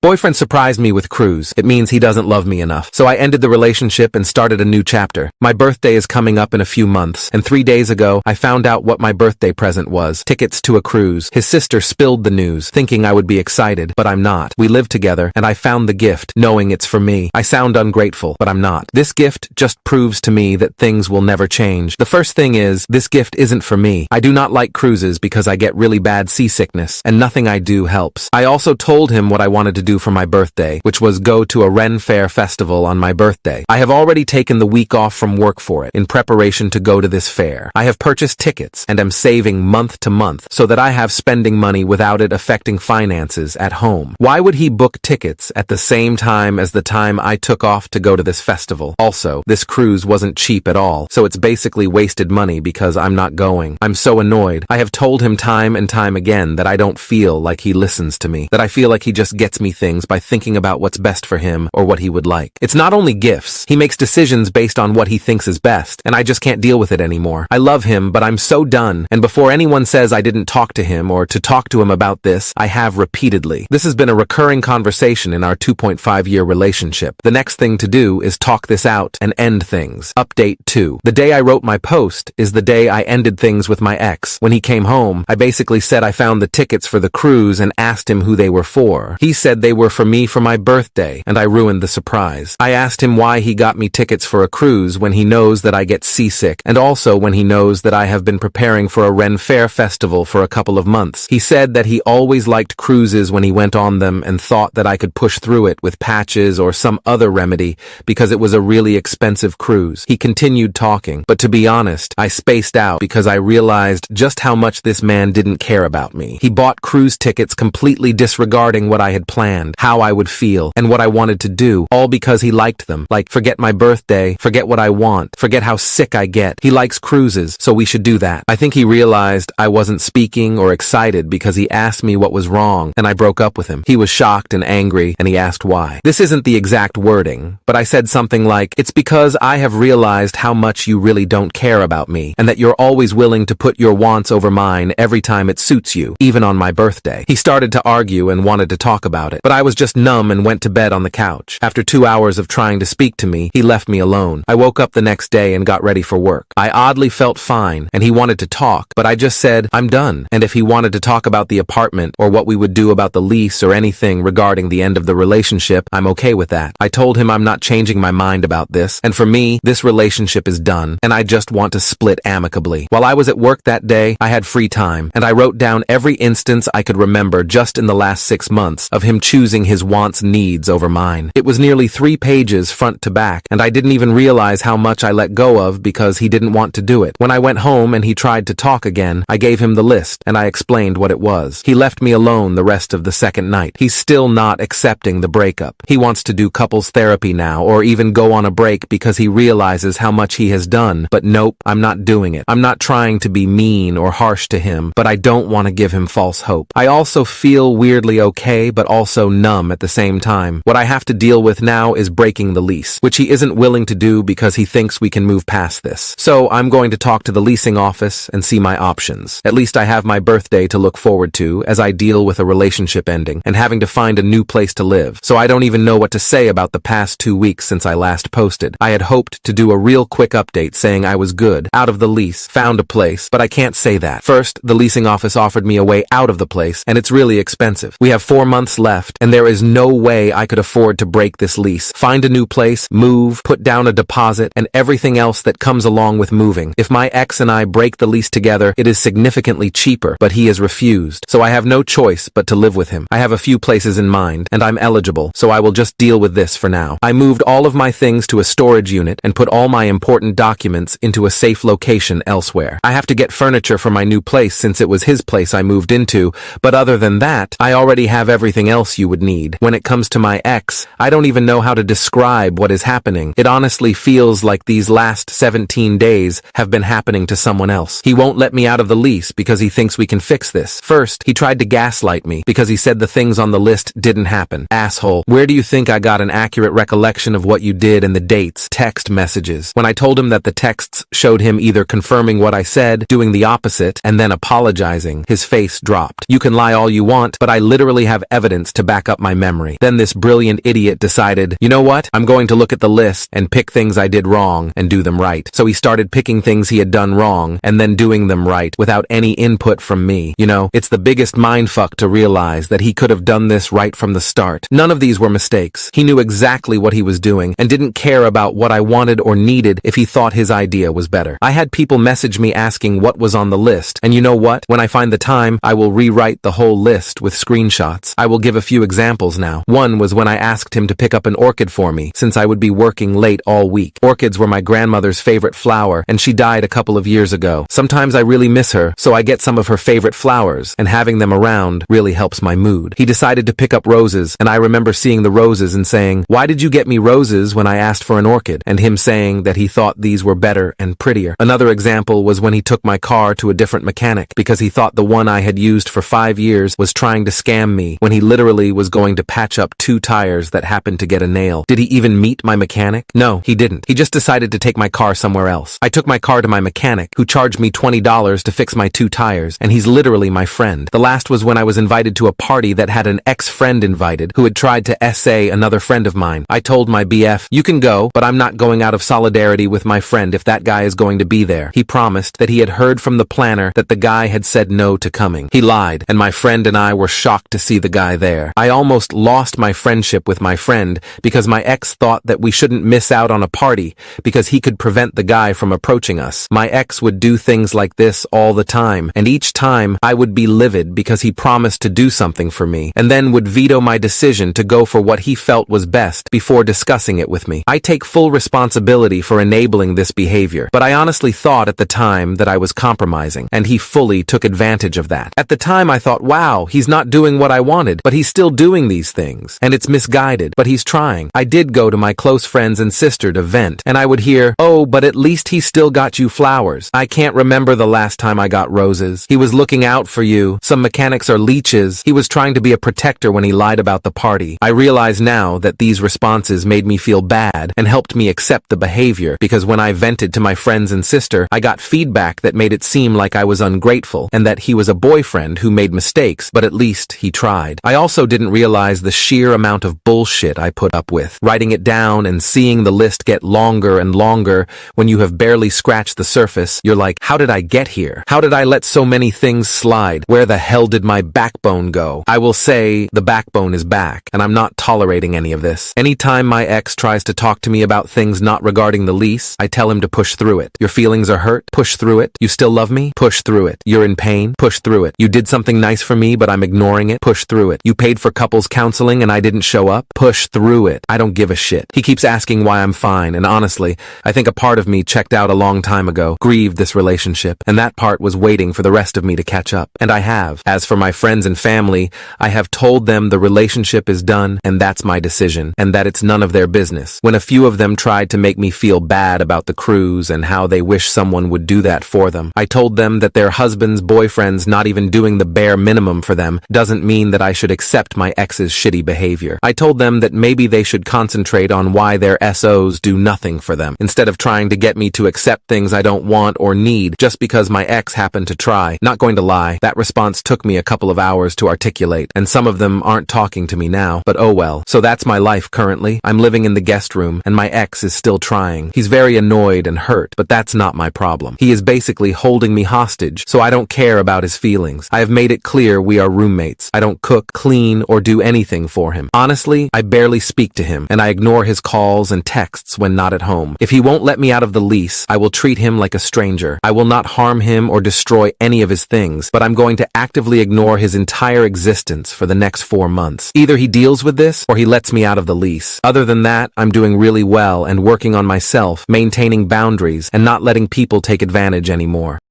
Boyfriend surprised me with cruise. It means he doesn't love me enough. So I ended the relationship and started a new chapter. My birthday is coming up in a few months, and 3 days ago, I found out what my birthday present was. Tickets to a cruise. His sister spilled the news, thinking I would be excited, but I'm not. We live together, and I found the gift, knowing it's for me. I sound ungrateful, but I'm not. This gift just proves to me that things will never change. The first thing is, this gift isn't for me. I do not like cruises because I get really bad seasickness, and nothing I do helps. I also told him what I wanted to do for my birthday, which was go to a Ren Fair festival on my birthday. I have already taken the week off from work for it, in preparation to go to this fair. I have purchased tickets, and am saving month to month, so that I have spending money without it affecting finances at home. Why would he book tickets at the same time as the time I took off to go to this festival? Also, this cruise wasn't cheap at all, so it's basically wasted money because I'm not going. I'm so annoyed. I have told him time and time again that I don't feel like he listens to me, that I feel like he just gets me things by thinking about what's best for him or what he would like. It's not only gifts. He makes decisions based on what he thinks is best, and I just can't deal with it anymore. I love him, but I'm so done, and before anyone says I didn't talk to him or to talk to him about this, I have repeatedly. This has been a recurring conversation in our 2.5-year relationship. The next thing to do is talk this out and end things. Update 2. The day I wrote my post is the day I ended things with my ex. When he came home, I basically said I found the tickets for the cruise and asked him who they were for. He said they were for me for my birthday, and I ruined the surprise. I asked him why he got me tickets for a cruise when he knows that I get seasick, and also when he knows that I have been preparing for a Ren Fair festival for a couple of months. He said that he always liked cruises when he went on them and thought that I could push through it with patches or some other remedy because it was a really expensive cruise. He continued talking, but to be honest, I spaced out because I realized just how much this man didn't care about me. He bought cruise tickets completely disregarding what I had planned, how I would feel, and what I wanted to do, all because he liked them. Like, forget my birthday, forget what I want, forget how sick I get. He likes cruises, so we should do that. I think he realized I wasn't speaking or excited because he asked me what was wrong, and I broke up with him. He was shocked and angry, and he asked why. This isn't the exact wording, but I said something like, it's because I have realized how much you really don't care about me, and that you're always willing to put your wants over mine every time it suits you, even on my birthday. He started to argue and wanted to talk about it, but I was just numb and went to bed on the couch. After 2 hours of trying to speak to me, he left me alone. I woke up the next day and got ready for work. I oddly felt fine, and he wanted to talk, but I just said, I'm done. And if he wanted to talk about the apartment or what we would do about the lease or anything regarding the end of the relationship, I'm okay with that. I told him I'm not changing my mind about this, and for me, this relationship is done, and I just want to split amicably. While I was at work that day, I had free time, and I wrote down every instance I could remember just in the last 6 months of him choosing his wants needs over mine. It was nearly 3 pages front to back, and I didn't even realize how much I let go of because he didn't want to do it. When I went home and he tried to talk again, I gave him the list, and I explained what it was. He left me alone the rest of the second night. He's still not accepting the breakup. He wants to do couples therapy now, or even go on a break because he realizes how much he has done, but nope, I'm not doing it. I'm not trying to be mean or harsh to him, but I don't want to give him false hope. I also feel weirdly okay, but also numb at the same time. What I have to deal with now is breaking the lease, which he isn't willing to do because he thinks we can move past this. So I'm going to talk to the leasing office and see my options. At least I have my birthday to look forward to as I deal with a relationship ending and having to find a new place to live. So I don't even know what to say about the past 2 weeks since I last posted. I had hoped to do a real quick update saying I was good, out of the lease, found a place, but I can't say that. First, the leasing office offered me a way out of the place, and it's really expensive. We have 4 months left, and there is no way I could afford to break this lease, find a new place, move, put down a deposit, and everything else that comes along with moving. If my ex and I break the lease together, it is significantly cheaper, but he has refused, so I have no choice but to live with him. I have a few places in mind, and I'm eligible, so I will just deal with this for now. I moved all of my things to a storage unit and put all my important documents into a safe location elsewhere. I have to get furniture for my new place since it was his place I moved into, but other than that, I already have everything else you would need. When it comes to my ex, I don't even know how to describe what is happening. It honestly feels like these last 17 days have been happening to someone else. He won't let me out of the lease because he thinks we can fix this. First, he tried to gaslight me because he said the things on the list didn't happen. Asshole, where do you think I got an accurate recollection of what you did and the dates, text messages? When I told him that the texts showed him either confirming what I said, doing the opposite, and then apologizing, his face dropped. You can lie all you want, but I literally have evidence to back up my memory. Then this brilliant idiot decided, you know what? I'm going to look at the list and pick things I did wrong and do them right. So he started picking things he had done wrong and then doing them right without any input from me. You know, it's the biggest mindfuck to realize that he could have done this right from the start. None of these were mistakes. He knew exactly what he was doing and didn't care about what I wanted or needed if he thought his idea was better. I had people message me asking what was on the list, and you know what? When I find the time, I will rewrite the whole list with screenshots. I will give a few examples now. One was when I asked him to pick up an orchid for me, since I would be working late all week. Orchids were my grandmother's favorite flower, and she died a couple of years ago. Sometimes I really miss her, so I get some of her favorite flowers, and having them around really helps my mood. He decided to pick up roses, and I remember seeing the roses and saying, "Why did you get me roses when I asked for an orchid?" And him saying that he thought these were better and prettier. Another example was when he took my car to a different mechanic because he thought the one I had used for 5 years was trying to scam me when he literally was going to patch up 2 tires that happened to get a nail. Did he even meet my mechanic? No, he didn't. He just decided to take my car somewhere else. I took my car to my mechanic, who charged me $20 to fix my 2 tires, and he's literally my friend. The last was when I was invited to a party that had an ex-friend invited who had tried to SA another friend of mine. I told my BF, "You can go, but I'm not going out of solidarity with my friend if that guy is going to be there." He promised that he had heard from the planner that the guy had said no to coming. He lied, and my friend and I were shocked to see the guy there. I almost lost my friendship with my friend because my ex thought that we shouldn't miss out on a party because he could prevent the guy from approaching us. My ex would do things like this all the time, and each time I would be livid because he promised to do something for me, and then would veto my decision to go for what he felt was best before discussing it with me. I take full responsibility for enabling this behavior, but I honestly thought at the time that I was compromising, and he fully took advantage of that. At the time I thought, wow, he's not doing what I wanted, but he's still doing these things, and it's misguided, but he's trying. I did go to my close friends and sister to vent, and I would hear, "Oh, but at least he still got you flowers. I can't remember the last time I got roses. He was looking out for you. Some mechanics are leeches. He was trying to be a protector when he lied about the party." I realize now that these responses made me feel bad and helped me accept the behavior, because when I vented to my friends and sister, I got feedback that made it seem like I was ungrateful and that he was a boyfriend who made mistakes, but at least he tried. I also didn't realize the sheer amount of bullshit I put up with. Writing it down and seeing the list get longer and longer when you have barely scratched the surface, you're like, how did I get here? How did I let so many things slide? Where the hell did my backbone go? I will say the backbone is back, and I'm not tolerating any of this. Anytime my ex tries to talk to me about things not regarding the lease, I tell him to push through it. Your feelings are hurt? Push through it. You still love me? Push through it. You're in pain? Push through it. You did something nice for me, but I'm ignoring it? Push through it. You paid for couples counseling and I didn't show up? Push through it. I don't give a shit. He keeps asking why I'm fine, and honestly, I think a part of me checked out a long time ago, grieved this relationship, and that part was waiting for the rest of me to catch up. And I have. As for my friends and family, I have told them the relationship is done, and that's my decision, and that it's none of their business. When a few of them tried to make me feel bad about the cruise and how they wish someone would do that for them, I told them that their husbands, boyfriends not even doing the bare minimum for them doesn't mean that I should accept my ex's shitty behavior. I told them that maybe they should concentrate on why their SOs do nothing for them, instead of trying to get me to accept things I don't want or need just because my ex happened to try. Not going to lie, that response took me a couple of hours to articulate, and some of them aren't talking to me now, but oh well. So that's my life currently. I'm living in the guest room, and my ex is still trying. He's very annoyed and hurt, but that's not my problem. He is basically holding me hostage, so I don't care about his feelings. I have made it clear we are roommates. I don't cook, clean, or do anything for him. Honestly, I barely speak to him, and I ignore his calls and texts when not at home. If he won't let me out of the lease, I will treat him like a stranger. I will not harm him or destroy any of his things, but I'm going to actively ignore his entire existence for the next 4 months. Either he deals with this, or he lets me out of the lease. Other than that, I'm doing really well and working on myself, maintaining boundaries, and not letting people take advantage anymore.